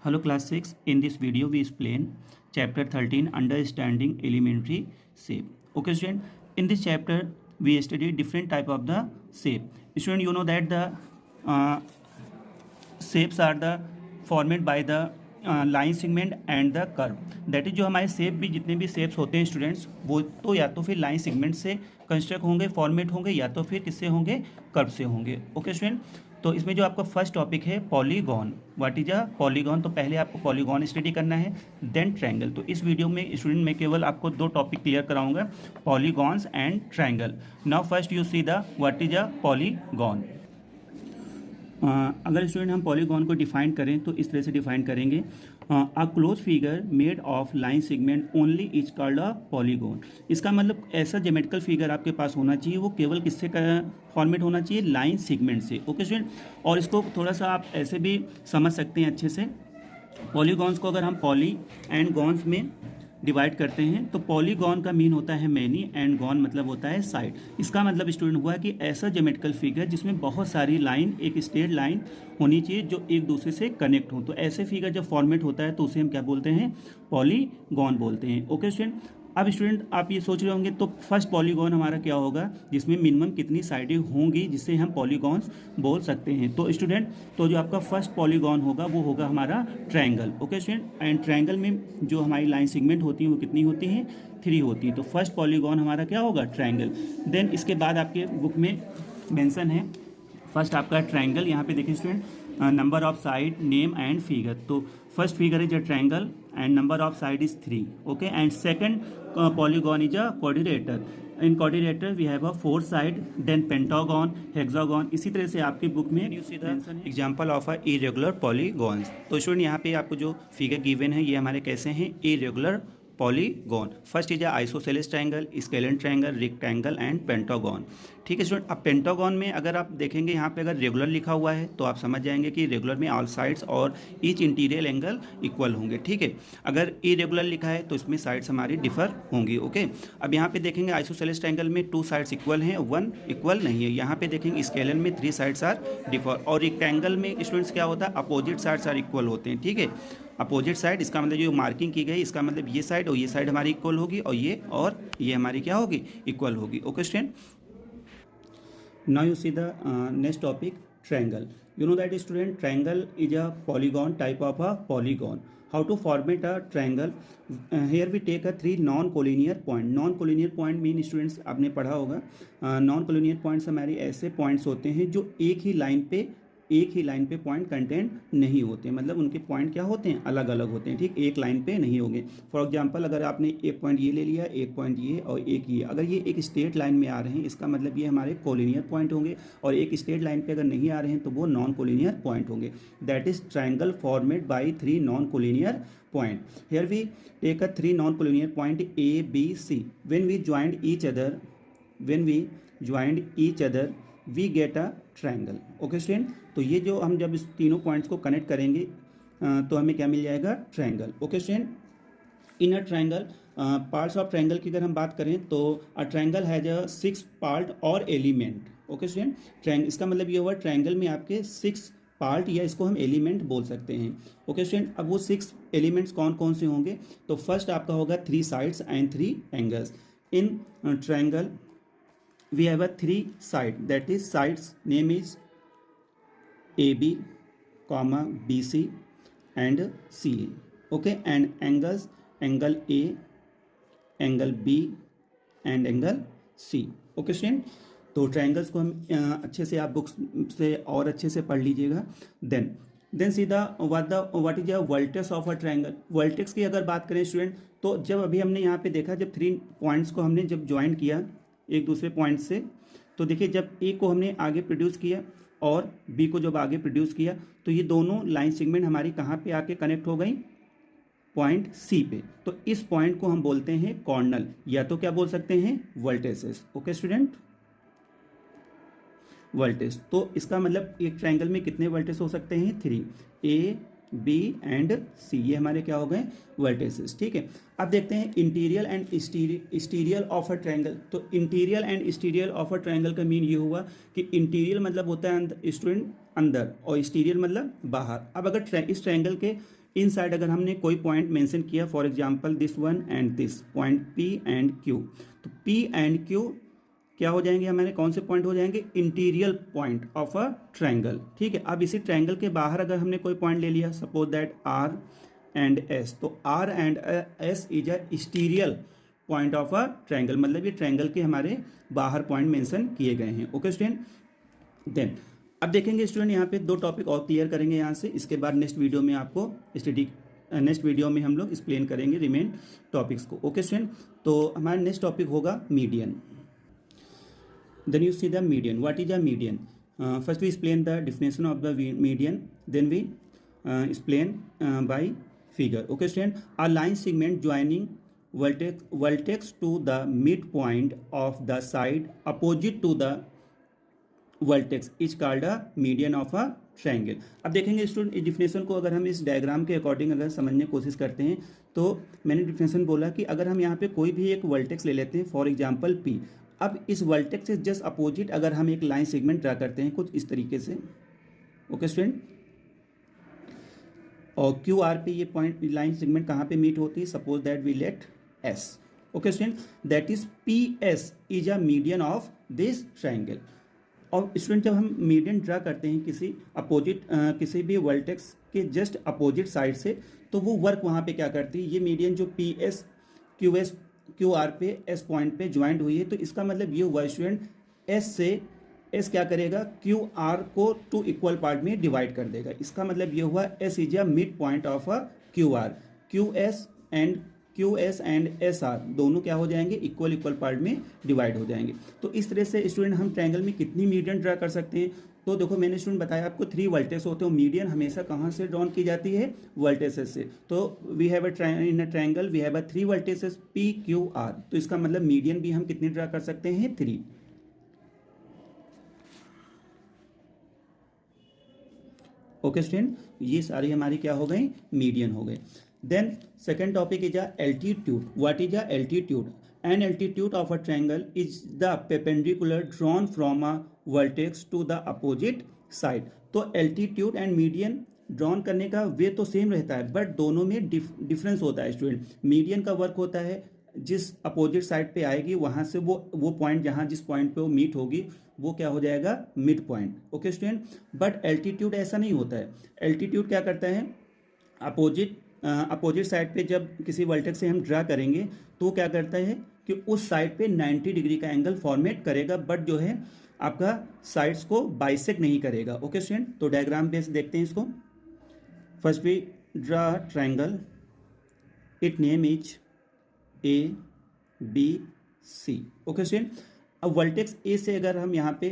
Hello class 6. In this video we explain chapter 13 understanding elementary shape. Okay student, in this chapter we study different type of the shape. Student, you know that the uh, shapes are the formed by the line segment and the curve. That is जो हमारे shape भी जितने भी shapes होते हैं students, वो तो या तो फिर लाइन सेगमेंट से कंस्ट्रक्ट होंगे, फॉर्मेट होंगे, या तो फिर किससे होंगे, कर्व से होंगे. ओके स्टूडेंट, तो इसमें जो आपका फर्स्ट टॉपिक है polygon. What is a polygon? तो पहले आपको पॉलीगॉन स्टडी करना है, देन ट्रायंगल. तो इस वीडियो में स्टूडेंट मैं केवल आपको दो टॉपिक क्लियर कराऊंगा, polygons and triangle. Now first you see the what is a polygon. अगर स्टूडेंट हम पॉलीगॉन को डिफाइन करें तो इस तरह से डिफाइन करेंगे, a close figure made of line segment only is called a polygon. इसका मतलब ऐसा ज्योमेट्रिकल फिगर आपके पास होना चाहिए, वो केवल किससे फॉर्मेट होना चाहिए, लाइन सेगमेंट से. ओके स्टूडेंट, और इसको थोड़ा सा आप ऐसे भी समझ सकते हैं अच्छे से. पॉलीगॉन्स को अगर हम पॉली एंड गॉन्स में डिवाइड करते हैं तो पॉलीगॉन का मीन होता है मैनी एंड गॉन मतलब होता है साइड. इसका मतलब स्टूडेंट हुआ कि ऐसा ज्योमेट्रिकल फिगर जिसमें बहुत सारी लाइन, एक स्ट्रेट लाइन होनी चाहिए जो एक दूसरे से कनेक्ट हो. तो ऐसे फिगर जब फॉर्मेट होता है तो उसे हम क्या बोलते हैं, पॉलीगॉन बोलते हैं. ओके स्टूडेंट, अब स्टूडेंट आप ये सोच रहे होंगे तो फर्स्ट पॉलीगॉन हमारा क्या होगा, जिसमें मिनिमम कितनी साइडें होंगी जिससे हम पॉलीगॉन्स बोल सकते हैं. तो स्टूडेंट, तो जो आपका फर्स्ट पॉलीगॉन होगा वो होगा हमारा triangle. Okay student, and triangle में जो हमारी लाइन सेगमेंट होती है वो कितनी होती हैं, 3 होती है. तो फर्स्ट पॉलीगॉन हमारा क्या होगा, ट्रायंगल. देन इसके बाद आपके बुक में मेंशन है फर्स्ट आपका ट्रायंगल. यहाँ पे देखिए student, number of side, name and figure. तो first figure is a triangle and number of side is 3. Okay, and second polygon is a quadrilateral. In quadrilateral we have a 4 side, then pentagon, hexagon. इसी तरह से आपकी book में you see the example of a irregular polygons. तो student यहाँ पे आपको जो फिगर गिवन है ये हमारे कैसे हैं, irregular polygon. First is isosceles triangle, scalene triangle, rectangle and pentagon. ठीक है स्टूडेंट, अब पेंटागॉन में अगर आप देखेंगे यहाँ पे अगर रेगुलर लिखा हुआ है तो आप समझ जाएंगे कि रेगुलर में ऑल साइड्स और ईच इंटीरियर एंगल इक्वल होंगे. ठीक है, अगर इरेगुलर लिखा है तो इसमें साइड्स हमारी डिफर होंगी. ओके, अब यहाँ पे देखेंगे आइसोसेलेस ट्रायंगल में 2 साइड्स इक्वल हैं, 1 इक्वल नहीं है. यहाँ पे देखेंगे स्केलेन में 3 साइड्स आर डिफर, और रेक्टेंगल में स्टूडेंट्स क्या होता है, अपोजिट साइड्स आर इक्वल होते हैं. ठीक है, अपोजिट साइड इसका मतलब जो मार्किंग की गई इसका मतलब ये साइड और ये साइड हमारी इक्वल होगी, और ये हमारी क्या होगी, इक्वल होगी. Okay student, now you see the next topic, triangle. You know that student, triangle is a polygon type of a polygon. How to formate a triangle? Here we take a 3 non-collinear point. Non-collinear point mean students आपने पढ़ा होगा, non-collinear points हमारे ऐसे points होते हैं जो एक ही line पे पॉइंट कंटेंट नहीं होते, मतलब उनके पॉइंट क्या होते हैं, अलग अलग होते हैं. ठीक, एक लाइन पे नहीं होंगे. फॉर एग्जांपल अगर आपने एक पॉइंट ये ले लिया, एक पॉइंट ये और एक ये, अगर ये एक स्ट्रेट लाइन में आ रहे हैं इसका मतलब ये हमारे कोलिनियर पॉइंट होंगे, और एक स्ट्रेट लाइन पे अगर नहीं आ रहे हैं तो वो नॉन कोलिनियर पॉइंट होंगे. That is triangle formed by 3 non collinear point. Here we take a 3 non collinear point A, B, C. When we joined each other we get a triangle. Okay student, तो ये जो हम जब इस तीनों points को connect करेंगे तो हमें क्या मिल जाएगा, triangle. Okay student, in a triangle, parts of triangle की अगर हम बात करें तो a triangle has a 6 part और एलिमेंट. ओके स्टूडेंट, ट्रायंगल इसका मतलब ये हुआ ट्रायंगल में आपके 6 पार्ट या इसको हम एलिमेंट बोल सकते हैं. ओके स्टूडेंट, अब वो 6 एलिमेंट्स कौन कौन से होंगे, तो फर्स्ट आपका होगा 3 sides and 3 angles. In triangle we have a 3 side, that is sides name is AB, BC and CA. Okay, and angles, angle A, angle B and angle C. Okay student, तो triangles को हम अच्छे से आप books से और अच्छे से पढ़ लीजिएगा. देन सीधा what is a vertex of a triangle. Vertex की अगर बात करें स्टूडेंट, तो जब अभी हमने यहाँ पे देखा, जब 3 पॉइंट्स को हमने जब ज्वाइन किया एक दूसरे पॉइंट से, तो देखिए जब ए को हमने आगे प्रोड्यूस किया और बी को जब आगे प्रोड्यूस किया तो ये दोनों लाइन सेगमेंट हमारी कहाँ पे आके कनेक्ट हो गई, पॉइंट सी पे. तो इस पॉइंट को हम बोलते हैं कॉर्नल, या तो क्या बोल सकते हैं, वर्टेसेस. Okay student, वर्टेस. तो इसका मतलब एक ट्रायंगल में कितने वर्टेस हो सकते हैं, 3. ए, बी एंड सी, ये हमारे क्या हो गए, वर्टेसेस. ठीक है, अब देखते हैं interior and exterior of a triangle. तो interior and exterior of a triangle का मीन ये हुआ कि इंटीरियर मतलब होता है स्टूडेंट अंदर, और एक्सटीरियर मतलब बाहर. अब अगर इस ट्रायंगल के इनसाइड अगर हमने कोई पॉइंट मेंशन किया, for example this one and this point P and Q, तो पी एंड क्यू क्या हो जाएंगे हमारे, कौन से पॉइंट हो जाएंगे, interior point of a triangle. ठीक है, अब इसी ट्रायंगल के बाहर अगर हमने कोई पॉइंट ले लिया, suppose that R and S, तो R and S is a exterior point of a triangle, मतलब ये ट्रायंगल के हमारे बाहर पॉइंट मेंशन किए गए हैं। ओके स्टूडेंट, देन अब देखेंगे स्टूडेंट यहाँ पे 2 टॉपिक और क्लियर करेंगे यहाँ से, इसके बाद नेक्स्ट वीडियो में आपको नेक्स्ट वीडियो में हम लोग एक्सप्लेन करेंगे रिमेन टॉपिक्स को। ओके स्टूडेंट, तो हमारा नेक्स्ट टॉपिक होगा median. Then you see the median. What is a median? First we explain the definition of the median. Then we explain by figure. Okay, student. A line segment joining vertex to the midpoint of the side opposite to the vertex is called a median of a triangle. अब देखेंगे student, इस definition को अगर हम इस diagram के according अगर समझने की कोशिश करते हैं, तो मैंने डिफिनेशन बोला कि अगर हम यहाँ पे कोई भी एक वर्टेक्स ले लेते हैं, फॉर एग्जांपल पी, अब इस वर्टेक्स से जस्ट अपोजिट अगर हम एक लाइन सेगमेंट ड्रा करते हैं कुछ इस तरीके से। ओके स्टूडेंट, और क्यू आर पे ये पॉइंट लाइन सेगमेंट कहाँ पे मीट होती है, suppose that we let S. Okay student, that is P S is a median of this triangle. और स्टूडेंट जब हम मीडियन ड्रा करते हैं किसी अपोजिट किसी भी वर्टेक्स के जस्ट अपोजिट साइड से, तो वो वर्क वहाँ पे क्या करती है, ये मीडियन जो पी एस क्यू आर पे एस पॉइंट पे ज्वाइंट हुई है, तो इसका मतलब ये हुआ स्टूडेंट एस से एस क्या करेगा, क्यू आर को 2 इक्वल पार्ट में डिवाइड कर देगा। इसका मतलब ये हुआ S is a mid point of a Q R. Q S and S R दोनों क्या हो जाएंगे, इक्वल पार्ट में डिवाइड हो जाएंगे। तो इस तरह से स्टूडेंट हम ट्रायंगल में कितनी मीडियन ड्रा कर सकते हैं, तो देखो मैंने स्टूडेंट बताया आपको 3 वर्टेक्स होते हैं, मीडियन हमेशा कहाँ से ड्रॉन की जाती है, वर्टेसेस से। तो we have in a triangle we have 3 vertices P Q R, तो इसका मतलब मीडियन भी हम कितनी ड्रा कर सकते हैं, 3। ओके स्टूडेंट, ये सारी हमारी क्या हो गई, मीडियन हो गए। Then second topic is a altitude. What is a altitude? An altitude of a triangle is the perpendicular drawn from a vertex to the opposite side. तो altitude and median ड्रॉन करने का वे तो same रहता है, but दोनों में difference होता है स्टूडेंट। मीडियन का वर्क होता है जिस अपोजिट साइड पे आएगी वहाँ से वो पॉइंट जहाँ जिस पॉइंट पे वो मीट होगी वो क्या हो जाएगा, mid point. Okay student, but altitude ऐसा नहीं होता है। एल्टीट्यूड क्या करता है, अपोजिट साइड पे जब किसी वर्टेक्स से हम ड्रा करेंगे तो क्या करता है कि उस साइड पे 90 डिग्री का एंगल फॉर्मेट करेगा, बट जो है आपका साइड्स को बाइसेक्ट नहीं करेगा। ओके स्टूडेंट, तो डायग्राम बेस देखते हैं इसको। First we draw triangle, it name is A B C. Okay student, अब वर्टेक्स ए से अगर हम यहाँ पे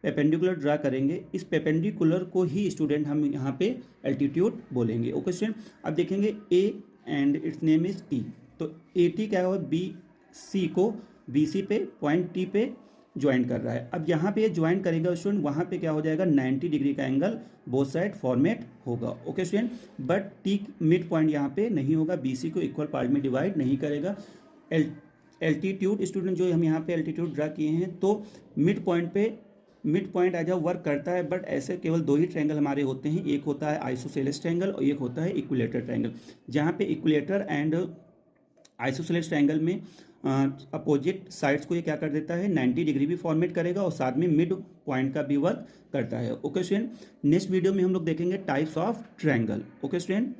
पेपेंडिकुलर ड्रा करेंगे, इस पेपेंडिकुलर को ही स्टूडेंट हम यहाँ पे एल्टीट्यूड बोलेंगे। ओके स्टूडेंट, अब देखेंगे A and it's name is T, तो ए टी क्या होगा, बी सी को बी सी पे पॉइंट टी पे ज्वाइन कर रहा है। अब यहाँ पे ज्वाइन करेगा स्टूडेंट, वहाँ पे क्या हो जाएगा, 90 डिग्री का एंगल बोथ साइड फॉर्मेट होगा। Okay student, but T mid point यहाँ पे नहीं होगा, बी सी को इक्वल पार्ट में डिवाइड नहीं करेगा। एल्टीट्यूड स्टूडेंट जो हम यहाँ पे एल्टीट्यूड ड्रा किए हैं, तो mid point as a work करता है, बट ऐसे केवल 2 ही ट्रायंगल हमारे होते हैं, एक होता है आइसोसेलेस ट्रायंगल और एक होता है इक्विलेटर ट्रायंगल। जहाँ पे इक्विलेटर एंड आइसोसेलेस ट्रायंगल में अपोजिट साइड्स को ये क्या कर देता है, 90 डिग्री भी फॉर्मेट करेगा और साथ में मिड पॉइंट का भी वर्क करता है। ओके स्टूडेंट, नेक्स्ट वीडियो में हम लोग देखेंगे types of triangle. Okay student.